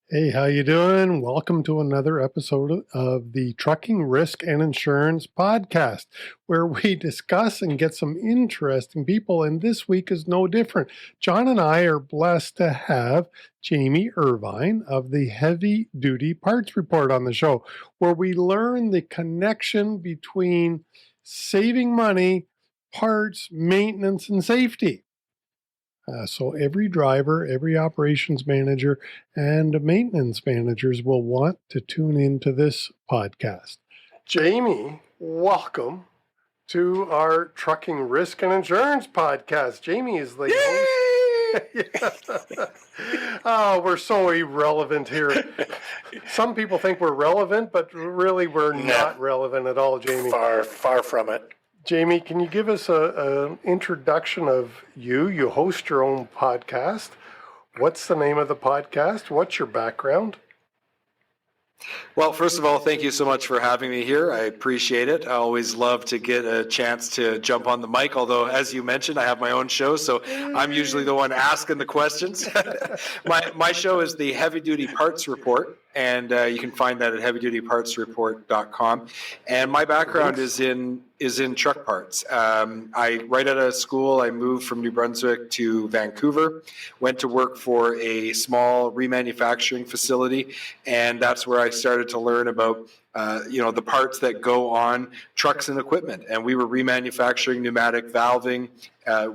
Hey, how you doing? Welcome to another episode of the Trucking Risk and Insurance Podcast, where we discuss and get some interesting people. And this week is no different. John and I are blessed to have Jamie Irvine of the Heavy Duty Parts Report on the show, where we learn the connection between saving money, parts, maintenance, and safety. So every driver, every operations manager, and maintenance managers will want to tune into this podcast. Jamie, welcome to our Trucking Risk and Insurance Podcast. Jamie is the host. Oh, we're so irrelevant here. Some people think we're relevant, but really we're not relevant at all, Jamie. Far from it. Jamie, can you give us an introduction of you? You host your own podcast. What's the name of the podcast? What's your background? Well, first of all, thank you so much for having me here. I appreciate it. I always love to get a chance to jump on the mic, although, as you mentioned, I have my own show, so I'm usually the one asking the questions. My show is the Heavy Duty Parts Report, and you can find that at heavydutypartsreport.com. And my background is in truck parts. Right out of school, I moved from New Brunswick to Vancouver, went to work for a small remanufacturing facility, and that's where I started to learn about the parts that go on trucks and equipment. And we were remanufacturing pneumatic valving.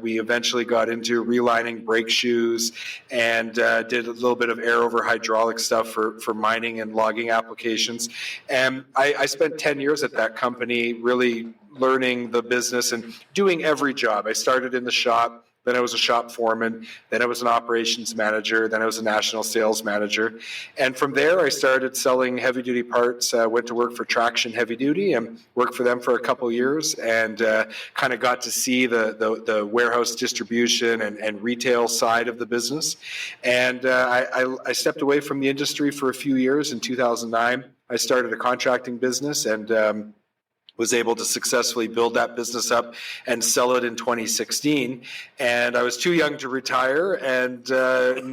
We eventually got into relining brake shoes and did a little bit of air over hydraulic stuff for mining and logging applications. And I spent 10 years at that company really learning the business and doing every job. I started in the shop. Then I was a shop foreman. Then I was an operations manager. Then I was a national sales manager. And from there, I started selling heavy-duty parts. Went to work for Traction Heavy Duty and worked for them for a couple of years and kind of got to see the warehouse distribution and retail side of the business. And I stepped away from the industry for a few years. In 2009, I started a contracting business and was able to successfully build that business up and sell it in 2016. And I was too young to retire and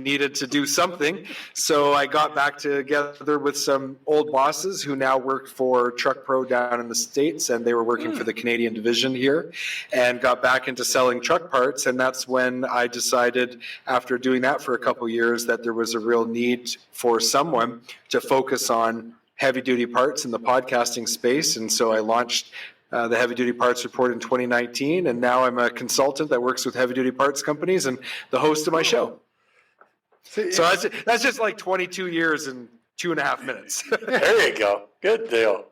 needed to do something. So I got back together with some old bosses who now work for Truck Pro down in the States, and they were working for the Canadian division here, and got back into selling truck parts. And that's when I decided, after doing that for a couple of years, that there was a real need for someone to focus on heavy-duty parts in the podcasting space, and so I launched the Heavy-Duty Parts Report in 2019, and now I'm a consultant that works with heavy-duty parts companies and the host of my show. So that's just like 22 years and 2.5 minutes. There you go. Good deal.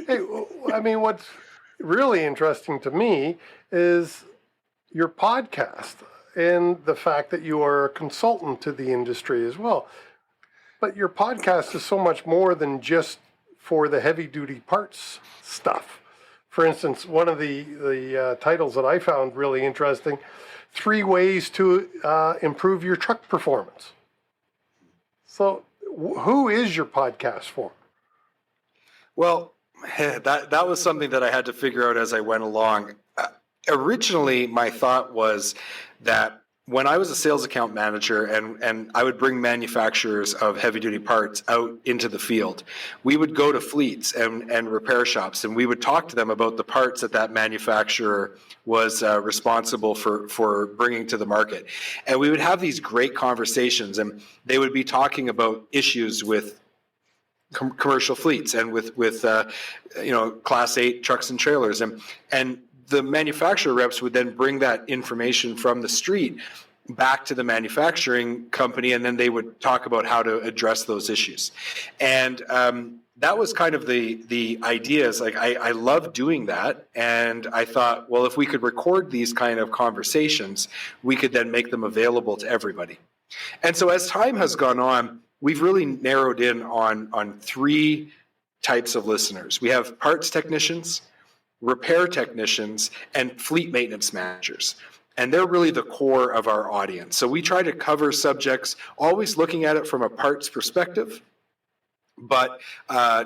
Hey, I mean, what's really interesting to me is your podcast and the fact that you are a consultant to the industry as well. But your podcast is so much more than just for the heavy-duty parts stuff. For instance, one of the titles that I found really interesting, 3 ways to improve your truck performance. So who is your podcast for? Well, that was something that I had to figure out as I went along. Originally, my thought was that when I was a sales account manager and I would bring manufacturers of heavy-duty parts out into the field, we would go to fleets and repair shops, and we would talk to them about the parts that manufacturer was responsible for bringing to the market. And we would have these great conversations, and they would be talking about issues with commercial fleets and with Class 8 trucks and trailers. And the manufacturer reps would then bring that information from the street back to the manufacturing company, and then they would talk about how to address those issues. And that was kind of the ideas. Like I love doing that, and I thought, well, if we could record these kind of conversations, we could then make them available to everybody. And so as time has gone on, we've really narrowed in on 3 types of listeners. We have parts technicians, repair technicians, and fleet maintenance managers. And they're really the core of our audience. So we try to cover subjects, always looking at it from a parts perspective, but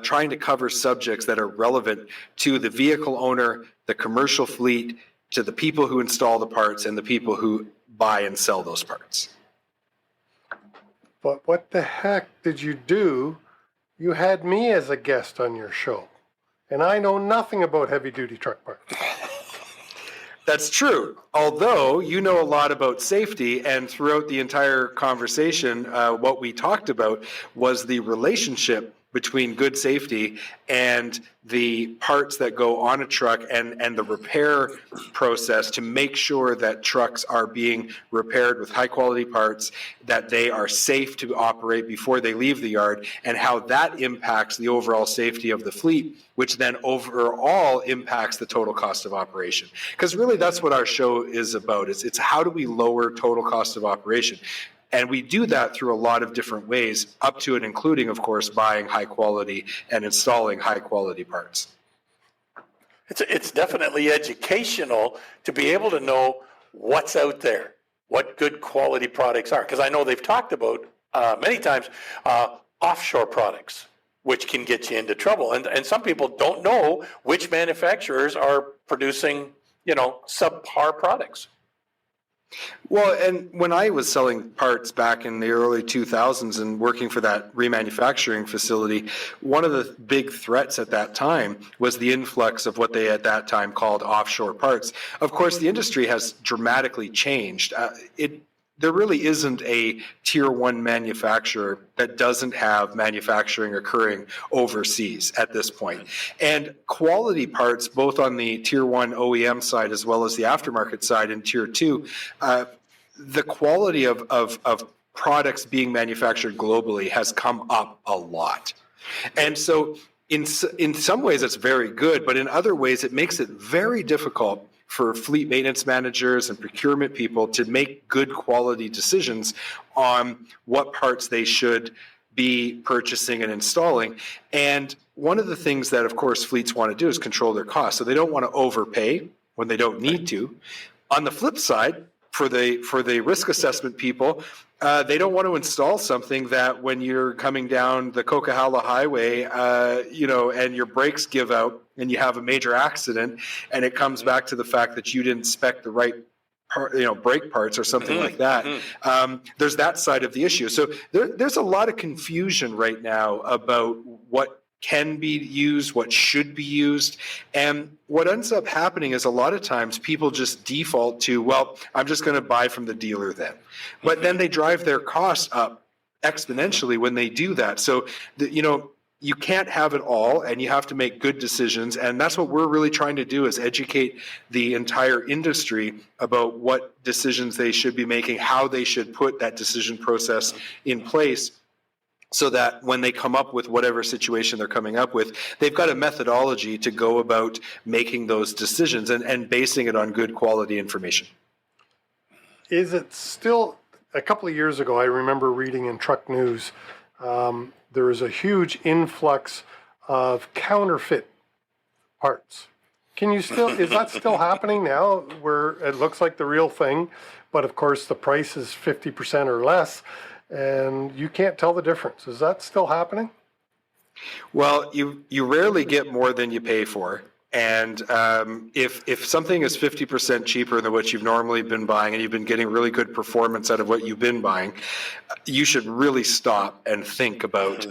trying to cover subjects that are relevant to the vehicle owner, the commercial fleet, to the people who install the parts, and the people who buy and sell those parts. But what the heck did you do? You had me as a guest on your show, and I know nothing about heavy-duty truck parts. That's true. Although you know a lot about safety, and throughout the entire conversation, what we talked about was the relationship between good safety and the parts that go on a truck and the repair process to make sure that trucks are being repaired with high quality parts, that they are safe to operate before they leave the yard, and how that impacts the overall safety of the fleet, which then overall impacts the total cost of operation. Because really that's what our show is about. It's how do we lower total cost of operation? And we do that through a lot of different ways, up to and including, of course, buying high quality and installing high quality parts. It's definitely educational to be able to know what's out there, what good quality products are. Because I know they've talked about many times offshore products, which can get you into trouble. And some people don't know which manufacturers are producing, subpar products. Well, and when I was selling parts back in the early 2000s and working for that remanufacturing facility, one of the big threats at that time was the influx of what they at that time called offshore parts. Of course, the industry has dramatically changed. There really isn't a tier one manufacturer that doesn't have manufacturing occurring overseas at this point. And quality parts, both on the tier one OEM side as well as the aftermarket side in tier two, the quality of products being manufactured globally has come up a lot. And so in some ways it's very good, but in other ways it makes it very difficult for fleet maintenance managers and procurement people to make good quality decisions on what parts they should be purchasing and installing. And one of the things that, of course, fleets want to do is control their costs. So they don't want to overpay when they don't need to. On the flip side, for the risk assessment people, they don't want to install something that when you're coming down the Coquihalla Highway, and your brakes give out and you have a major accident, and it comes back to the fact that you didn't spec the right brake parts or something like that. There's that side of the issue. So there's a lot of confusion right now about what can be used, what should be used. And what ends up happening is a lot of times people just default to, well, I'm just going to buy from the dealer then. But then they drive their costs up exponentially when they do that. So, you can't have it all, and you have to make good decisions. And that's what we're really trying to do, is educate the entire industry about what decisions they should be making, how they should put that decision process in place, so that when they come up with whatever situation they're coming up with, they've got a methodology to go about making those decisions and basing it on good quality information. Is it still, a couple of years ago, I remember reading in Truck News, there was a huge influx of counterfeit parts. Is that still happening now, where it looks like the real thing, but of course the price is 50% or less, and you can't tell the difference? Is that still happening? Well, you rarely get more than you pay for. And if something is 50% cheaper than what you've normally been buying, and you've been getting really good performance out of what you've been buying, you should really stop and think about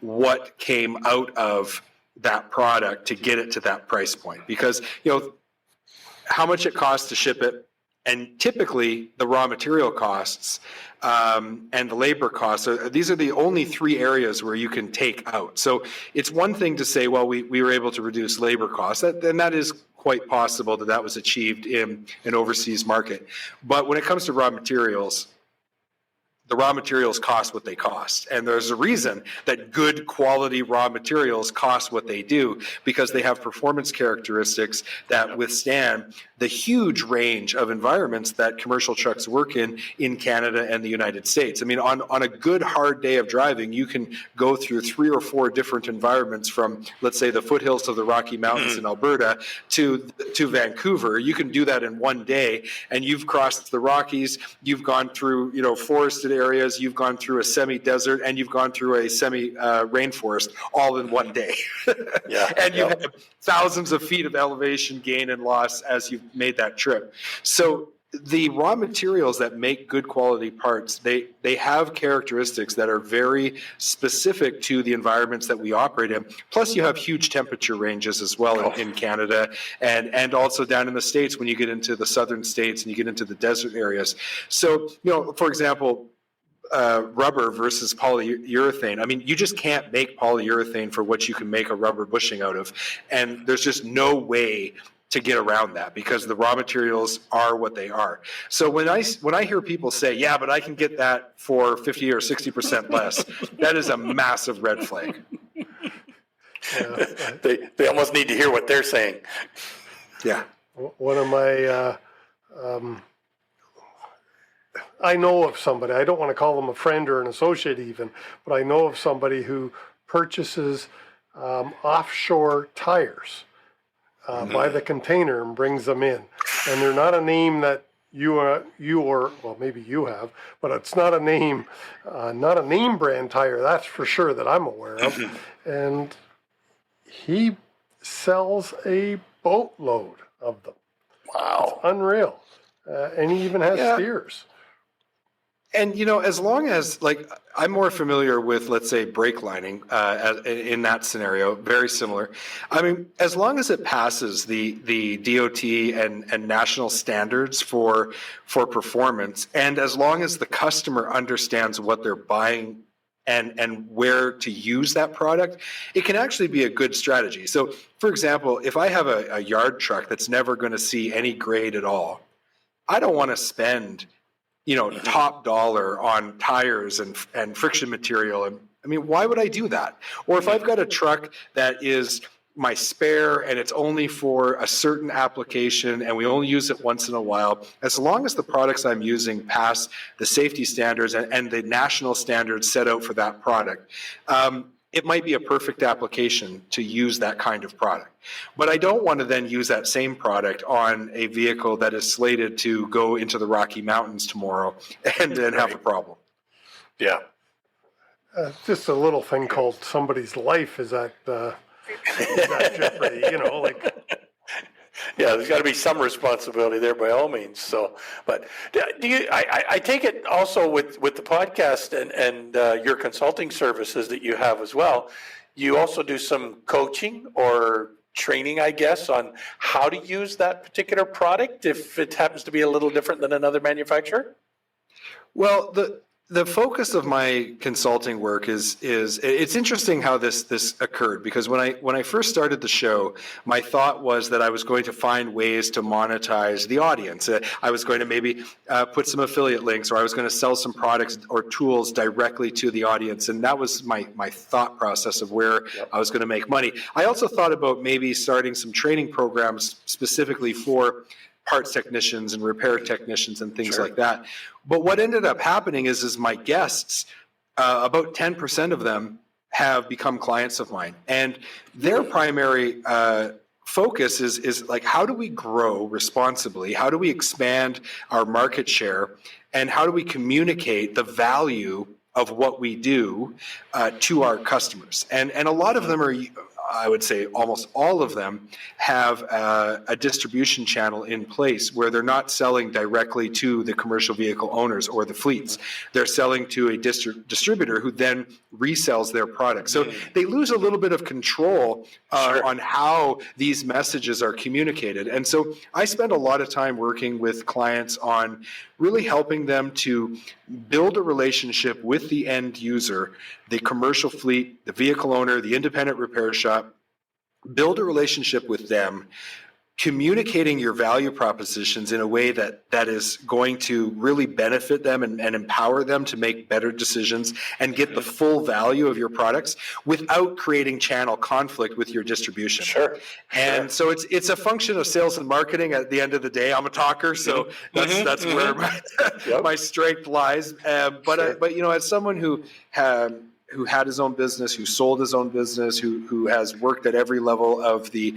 what came out of that product to get it to that price point. Because, how much it costs to ship it, and typically the raw material costs and the labor costs, these are the only three areas where you can take out. So it's one thing to say, well, we were able to reduce labor costs, and that is quite possible that was achieved in an overseas market. But when it comes to raw materials, the raw materials cost what they cost. And there's a reason that good quality raw materials cost what they do, because they have performance characteristics that withstand the huge range of environments that commercial trucks work in Canada and the United States. I mean, on a good hard day of driving, you can go through 3 or 4 different environments, from, let's say, the foothills of the Rocky Mountains in Alberta to Vancouver. You can do that in one day, and you've crossed the Rockies, you've gone through, forested areas, you've gone through a semi-desert, and you've gone through a semi-rainforest all in one day. And you've had thousands of feet of elevation gain and loss as you've made that trip. So the raw materials that make good quality parts, they have characteristics that are very specific to the environments that we operate in. Plus, you have huge temperature ranges as well in Canada, and also down in the States when you get into the southern states and you get into the desert areas. So, for example, rubber versus polyurethane. I mean, you just can't make polyurethane for what you can make a rubber bushing out of, and there's just no way to get around that because the raw materials are what they are. So when I hear people say, yeah, but I can get that for 50 or 60% less, that is a massive red flag. Yeah. They almost need to hear what they're saying. Yeah. One of my, I know of somebody, I don't want to call them a friend or an associate even, but I know of somebody who purchases offshore tires by the container and brings them in. And they're not a name that you or well, maybe you have, but it's not a name brand tire, that's for sure, that I'm aware of. And he sells a boatload of them. Wow. It's unreal. And he even has steers. And, as long as, I'm more familiar with, let's say, brake lining in that scenario, very similar. I mean, as long as it passes the DOT and national standards for performance, and as long as the customer understands what they're buying and where to use that product, it can actually be a good strategy. So, for example, if I have a yard truck that's never going to see any grade at all, I don't want to spend top dollar on tires and friction material. And I mean, why would I do that? Or if I've got a truck that is my spare and it's only for a certain application and we only use it once in a while, as long as the products I'm using pass the safety standards and the national standards set out for that product, it might be a perfect application to use that kind of product. But I don't want to then use that same product on a vehicle that is slated to go into the Rocky Mountains tomorrow and then have a problem. Yeah. Just a little thing called somebody's life is at jeopardy, Yeah, there's got to be some responsibility there by all means. So, but do you? I take it also with the podcast and your consulting services that you have as well. You also do some coaching or training, I guess, on how to use that particular product if it happens to be a little different than another manufacturer. Well, the focus of my consulting work is it's interesting how this occurred, because when I first started the show, my thought was that I was going to find ways to monetize the audience. I was going to maybe put some affiliate links, or I was going to sell some products or tools directly to the audience, and that was my thought process of where I was going to make money. I also thought about maybe starting some training programs specifically for parts technicians and repair technicians and things like that. But what ended up happening is my guests, about 10% of them have become clients of mine. And their primary focus is like, how do we grow responsibly? How do we expand our market share? And how do we communicate the value of what we do to our customers? And a lot of them are, I would say almost all of them have a distribution channel in place where they're not selling directly to the commercial vehicle owners or the fleets. They're selling to a distributor who then resells their product. So they lose a little bit of control on how these messages are communicated. And so I spend a lot of time working with clients on really helping them to build a relationship with the end user, the commercial fleet, the vehicle owner, the independent repair shop. Build a relationship with them, communicating your value propositions in a way that is going to really benefit them and empower them to make better decisions and get the full value of your products without creating channel conflict with your distribution. And so it's a function of sales and marketing at the end of the day. I'm a talker, so that's where my strength lies. But as someone who who had his own business, who sold his own business, who has worked at every level of the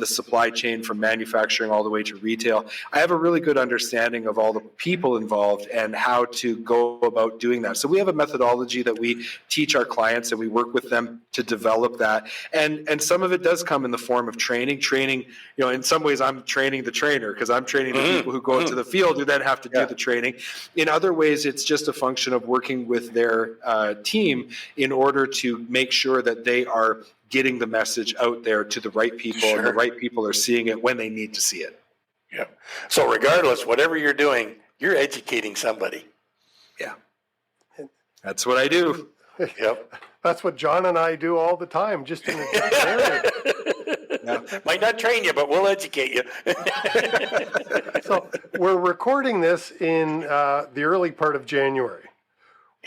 supply chain from manufacturing all the way to retail. I have a really good understanding of all the people involved and how to go about doing that. So we have a methodology that we teach our clients, and we work with them to develop that. And some of it does come in the form of training. Training, in some ways I'm training the trainer, because I'm training the people who go into the field who then have to do the training. In other ways, it's just a function of working with their team in order to make sure that they are getting the message out there to the right people, and the right people are seeing it when they need to see it. Yeah. So regardless, whatever you're doing, you're educating somebody. Yeah. That's what I do. Yep. That's what John and I do all the time, just in a different area. Yeah. Might not train you, but we'll educate you. So we're recording this in the early part of January.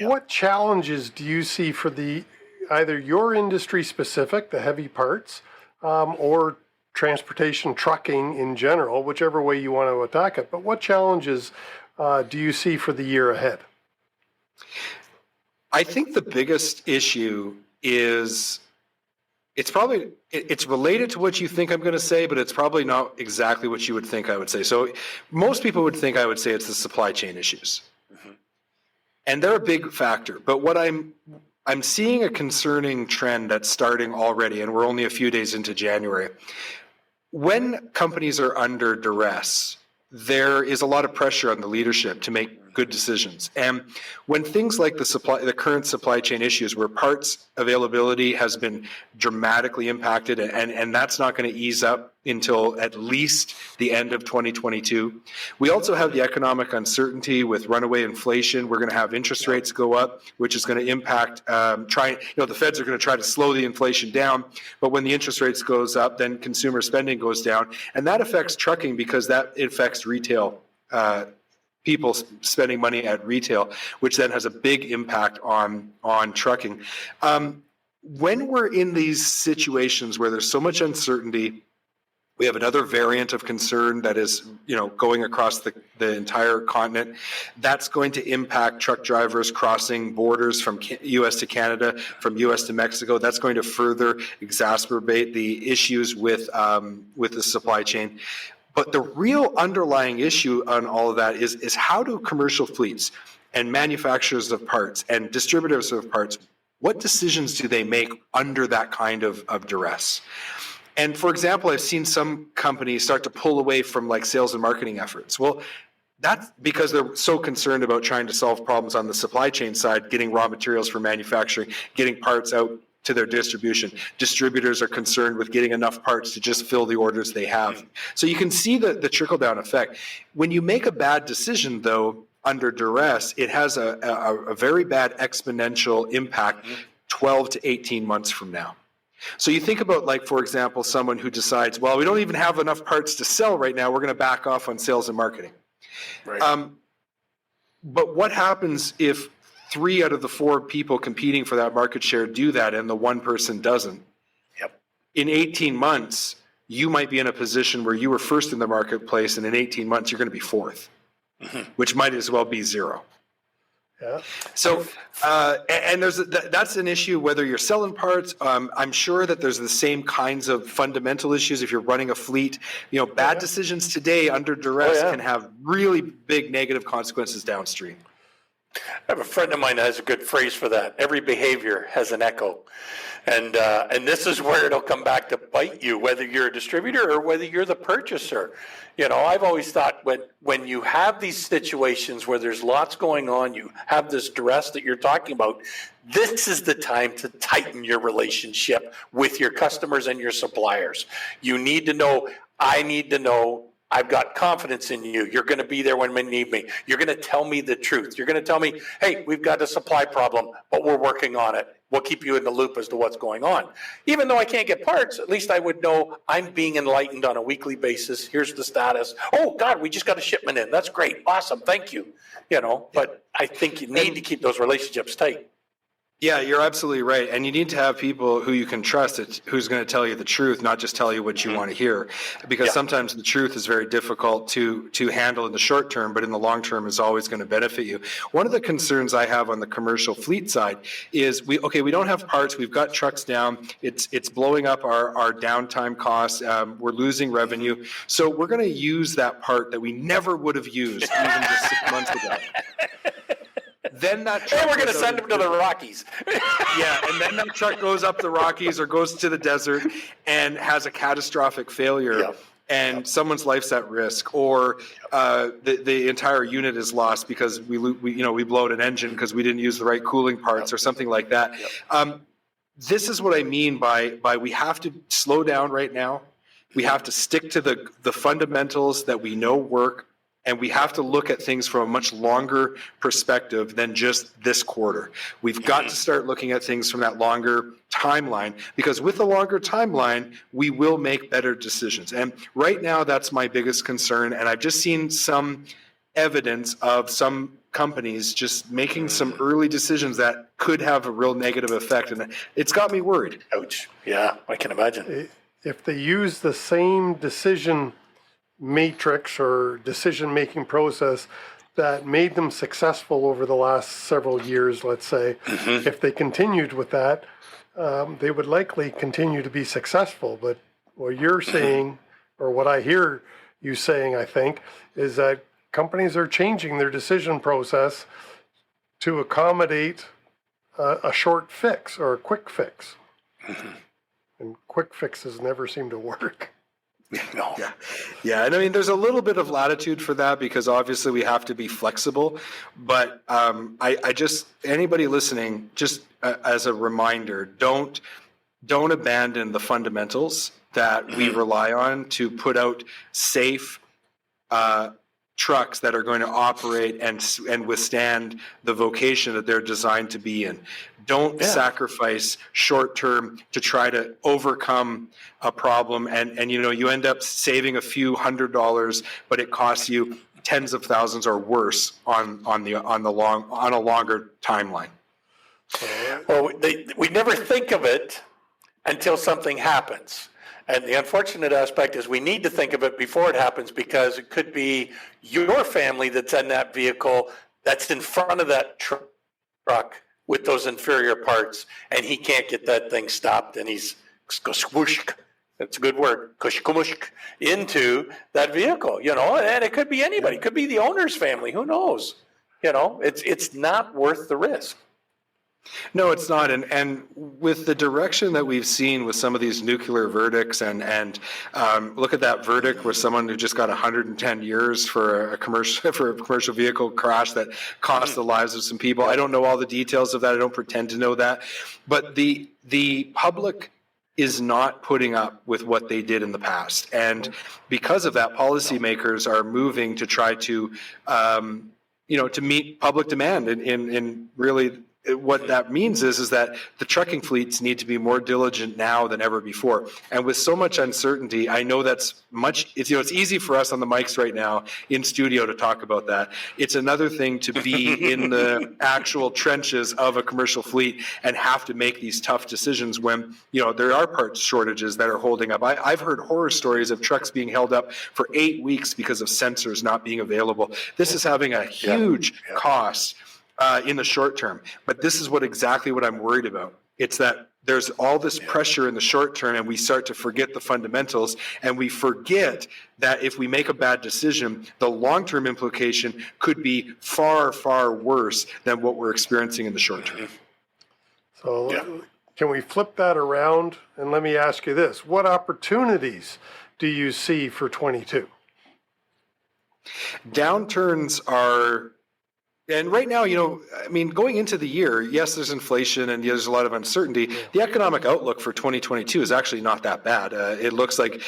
What challenges do you see for either your industry specific, the heavy parts, or transportation, trucking in general, whichever way you want to attack it? But what challenges do you see for the year ahead? I think the biggest issue is it's related to what you think I'm going to say, but it's probably not exactly what you would think I would say. So most people would think I would say it's the supply chain issues. And they're a big factor. But what I'm seeing a concerning trend that's starting already, and we're only a few days into January. When companies are under duress, there is a lot of pressure on the leadership to make good decisions. And when things like the current supply chain issues, where parts availability has been dramatically impacted, and that's not going to ease up until at least the end of 2022. We also have the economic uncertainty with runaway inflation. We're going to have interest rates go up, which is going to impact the Feds are going to try to slow the inflation down, but when the interest rates goes up, then consumer spending goes down, and that affects trucking because that affects retail people spending money at retail, which then has a big impact on trucking. When we're in these situations where there's so much uncertainty, we have another variant of concern that is, going across the entire continent. That's going to impact truck drivers crossing borders from U.S. to Canada, from U.S. to Mexico. That's going to further exacerbate the issues with the supply chain. But the real underlying issue on all of that is how do commercial fleets and manufacturers of parts and distributors of parts, what decisions do they make under that kind of duress? And for example, I've seen some companies start to pull away from sales and marketing efforts. Well, that's because they're so concerned about trying to solve problems on the supply chain side, getting raw materials for manufacturing, getting parts out to their distribution. Distributors are concerned with getting enough parts to just fill the orders they have. So you can see the trickle-down effect. When you make a bad decision, though, under duress, it has a very bad exponential impact 12 to 18 months from now. So you think about, for example, someone who decides, well, we don't even have enough parts to sell right now, we're going to back off on sales and marketing. Right. But what happens if 3 out of the 4 people competing for that market share do that and the one person doesn't? Yep. In 18 months, you might be in a position where you were first in the marketplace, and in 18 months, you're going to be fourth, which might as well be zero. Yeah. So, and that's an issue whether you're selling parts. I'm sure that there's the same kinds of fundamental issues if you're running a fleet. Bad decisions today under duress can have really big negative consequences downstream. I have a friend of mine that has a good phrase for that. Every behavior has an echo. And this is where it'll come back to bite you, whether you're a distributor or whether you're the purchaser. I've always thought when you have these situations where there's lots going on, you have this duress that you're talking about, this is the time to tighten your relationship with your customers and your suppliers. You need to know, I need to know, I've got confidence in you. You're going to be there when we need me. You're going to tell me the truth. You're going to tell me, hey, we've got a supply problem, but we're working on it. We'll keep you in the loop as to what's going on. Even though I can't get parts, at least I would know I'm being enlightened on a weekly basis. Here's the status. Oh, God, we just got a shipment in. That's great. Awesome. Thank you. But I think you need to keep those relationships tight. Yeah, you're absolutely right. And you need to have people who you can trust who's going to tell you the truth, not just tell you what you want to hear. Because sometimes the truth is very difficult to handle in the short term, but in the long term is always going to benefit you. One of the concerns I have on the commercial fleet side is we don't have parts, we've got trucks down, it's blowing up our downtime costs, we're losing revenue. So we're going to use that part that we never would have used even just 6 months ago. Then that truck we're going to send them to the Rockies. Yeah, and then that truck goes up the Rockies or goes to the desert and has a catastrophic failure, and someone's life's at risk, or the entire unit is lost because we blow out an engine because we didn't use the right cooling parts or something like that. This is what I mean by we have to slow down right now. We have to stick to the fundamentals that we know work. And we have to look at things from a much longer perspective than just this quarter. We've got to start looking at things from that longer timeline, because with the longer timeline, we will make better decisions. And right now, that's my biggest concern. And I've just seen some evidence of some companies just making some early decisions that could have a real negative effect. And it's got me worried. Ouch. Yeah, I can imagine. If they use the same decision matrix or decision-making process that made them successful over the last several years, let's say, if they continued with that, they would likely continue to be successful. But what you're saying, or what I hear you saying, I think, is that companies are changing their decision process to accommodate a short fix or a quick fix. And quick fixes never seem to work. No. Yeah. And I mean, there's a little bit of latitude for that because obviously we have to be flexible. But I just, anybody listening, just as a reminder, don't abandon the fundamentals that we rely on to put out safe trucks that are going to operate and withstand the vocation that they're designed to be in. Don't sacrifice short term to try to overcome a problem, and you end up saving a few $100s, but it costs you tens of thousands or worse on a longer timeline. Well, we never think of it until something happens. And the unfortunate aspect is we need to think of it before it happens, because it could be your family that's in that vehicle that's in front of that truck with those inferior parts, and he can't get that thing stopped, and he's squoosh, that's a good word, kushkumushk, into that vehicle, and it could be anybody. It could be the owner's family. Who knows? It's not worth the risk. No, it's not. And with the direction that we've seen with some of these nuclear verdicts and look at that verdict with someone who just got 110 years for a commercial vehicle crash that cost the lives of some people. I don't know all the details of that. I don't pretend to know that. But the public is not putting up with what they did in the past. And because of that, policymakers are moving to try to, to meet public demand in really. What that means is that the trucking fleets need to be more diligent now than ever before. And with so much uncertainty, I know it's easy for us on the mics right now in studio to talk about that. It's another thing to be in the actual trenches of a commercial fleet and have to make these tough decisions when, there are parts shortages that are holding up. I've heard horror stories of trucks being held up for 8 weeks because of sensors not being available. This is having a huge cost in the short term. But this is exactly what I'm worried about. It's that there's all this pressure in the short term, and we start to forget the fundamentals, and we forget that if we make a bad decision, the long-term implication could be far, far worse than what we're experiencing in the short term. So can we flip that around? And let me ask you this. What opportunities do you see for 22? Downturns are... And right now, going into the year, yes, there's inflation and there's a lot of uncertainty. The economic outlook for 2022 is actually not that bad. It looks like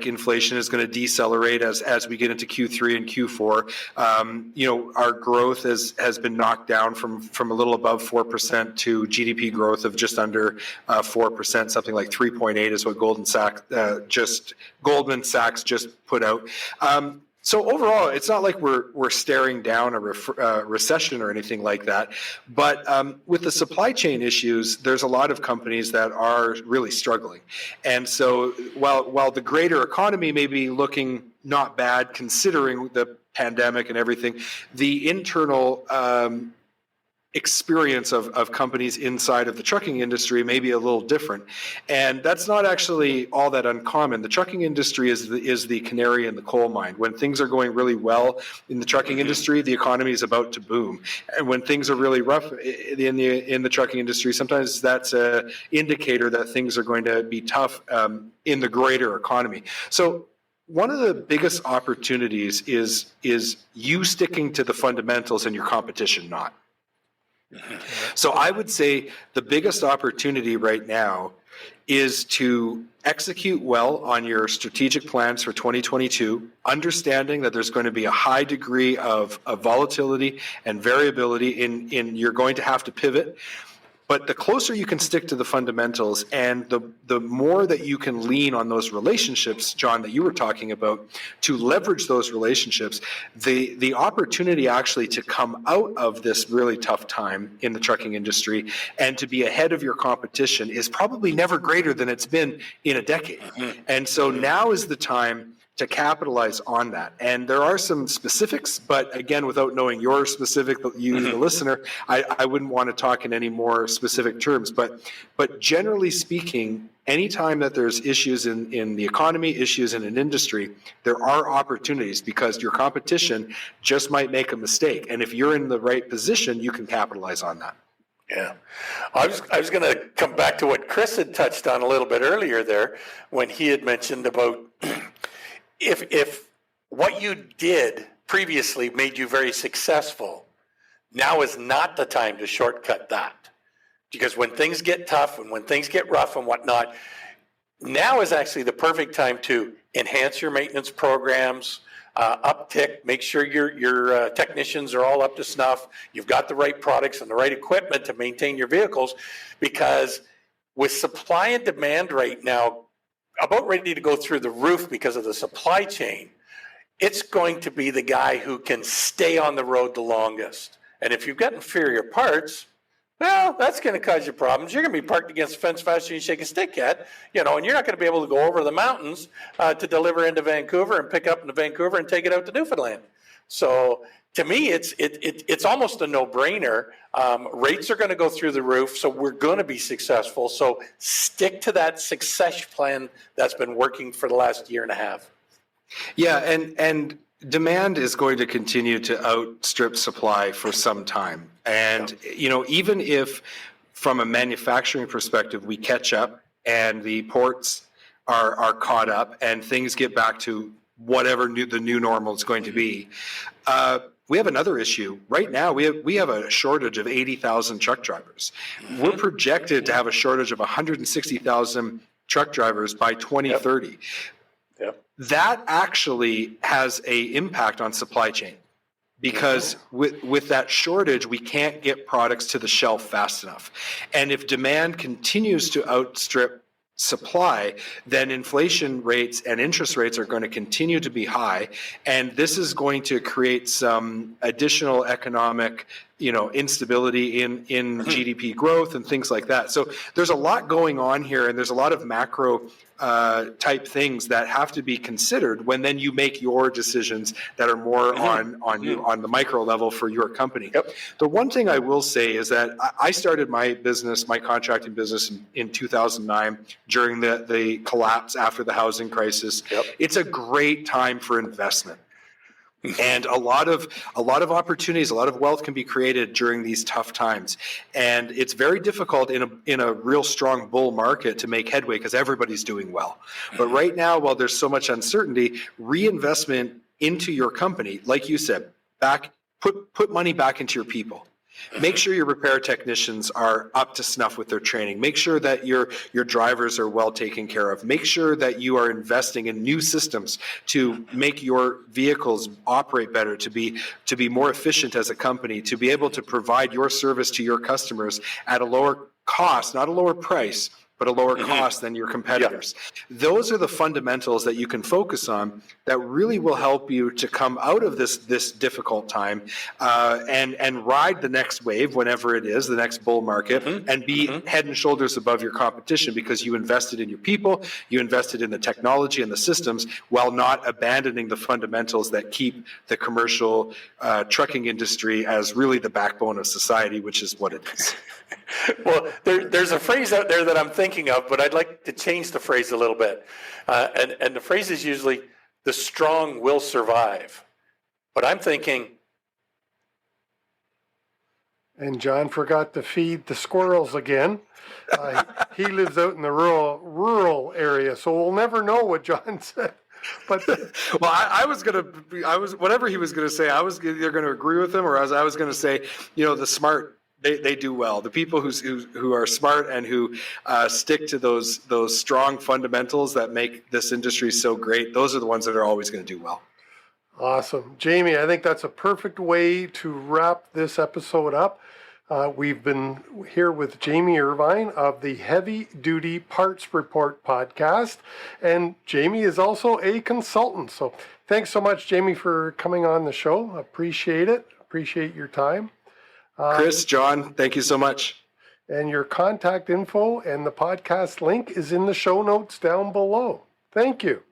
inflation is going to decelerate as we get into Q3 and Q4. Our growth has been knocked down from a little above 4% to GDP growth of just under 4%, something like 3.8 is what Goldman Sachs just put out. So overall, it's not like we're staring down a recession or anything like that. But with the supply chain issues, there's a lot of companies that are really struggling. And so while the greater economy may be looking not bad considering the pandemic and everything, the internal experience of companies inside of the trucking industry may be a little different. And that's not actually all that uncommon. The trucking industry is the canary in the coal mine. When things are going really well in the trucking industry, the economy is about to boom. And when things are really rough in the trucking industry, sometimes that's an indicator that things are going to be tough in the greater economy. So one of the biggest opportunities is you sticking to the fundamentals and your competition not. So I would say the biggest opportunity right now is to execute well on your strategic plans for 2022, understanding that there's going to be a high degree of volatility and variability in you're going to have to pivot. But the closer you can stick to the fundamentals and the more that you can lean on those relationships, John, that you were talking about, to leverage those relationships, the opportunity actually to come out of this really tough time in the trucking industry and to be ahead of your competition is probably never greater than it's been in a decade. And so now is the time to capitalize on that. And there are some specifics, but again, without knowing your specific, you the listener, I wouldn't want to talk in any more specific terms. But generally speaking, anytime that there's issues in the economy, issues in an industry, there are opportunities because your competition just might make a mistake. And if you're in the right position, you can capitalize on that. Yeah. I was going to come back to what Chris had touched on a little bit earlier there when he had mentioned about if what you did previously made you very successful, now is not the time to shortcut that. Because when things get tough and when things get rough and whatnot, now is actually the perfect time to enhance your maintenance programs, uptick, make sure your technicians are all up to snuff. You've got the right products and the right equipment to maintain your vehicles, because with supply and demand right now about ready to go through the roof because of the supply chain, it's going to be the guy who can stay on the road the longest. And if you've got inferior parts, well, that's going to cause you problems. You're going to be parked against the fence faster than you shake a stick at, and you're not going to be able to go over the mountains to deliver into Vancouver and pick up into Vancouver and take it out to Newfoundland. So to me, it's almost a no-brainer. Rates are going to go through the roof, so we're going to be successful. So stick to that success plan that's been working for the last year and a half. Yeah, and demand is going to continue to outstrip supply for some time. And, even if from a manufacturing perspective, we catch up and the ports are caught up and things get back to whatever the new normal is going to be, we have another issue. Right now, we have a shortage of 80,000 truck drivers. We're projected to have a shortage of 160,000 truck drivers by 2030. Yep. That actually has an impact on supply chain, because with that shortage, we can't get products to the shelf fast enough. And if demand continues to outstrip supply, then inflation rates and interest rates are going to continue to be high, and this is going to create some additional economic instability in GDP growth and things like that. So there's a lot going on here, and there's a lot of macro type things that have to be considered when then you make your decisions that are more on the micro level for your company. Yep. The one thing I will say is that I started my contracting business in 2009 during the collapse after the housing crisis. Yep. It's a great time for investment. And a lot of opportunities, a lot of wealth can be created during these tough times. And it's very difficult in a real strong bull market to make headway because everybody's doing well. But right now, while there's so much uncertainty, reinvestment into your company, like you said, put money back into your people. Make sure your repair technicians are up to snuff with their training. Make sure that your drivers are well taken care of. Make sure that you are investing in new systems to make your vehicles operate better, to be more efficient as a company, to be able to provide your service to your customers at a lower cost, not a lower price, but a lower cost than your competitors. Those are the fundamentals that you can focus on that really will help you to come out of this difficult time and ride the next wave, whenever it is, the next bull market, and be head and shoulders above your competition because you invested in your people, you invested in the technology and the systems, while not abandoning the fundamentals that keep the commercial trucking industry as really the backbone of society, which is what it is. Well, there's a phrase out there that I'm thinking of, but I'd like to change the phrase a little bit. And the phrase is usually, the strong will survive. But I'm thinking... And John forgot to feed the squirrels again. He lives out in the rural area, so we'll never know what John said. But well, I was whatever he was going to say, I was either going to agree with him, or I was going to say, the smart, they do well. The people who are smart and who stick to those strong fundamentals that make this industry so great, those are the ones that are always going to do well. Awesome. Jamie, I think that's a perfect way to wrap this episode up. We've been here with Jamie Irvine of the Heavy Duty Parts Report podcast, and Jamie is also a consultant. So thanks so much, Jamie, for coming on the show. Appreciate it. Appreciate your time. Chris, John, thank you so much. And your contact info and the podcast link is in the show notes down below. Thank you.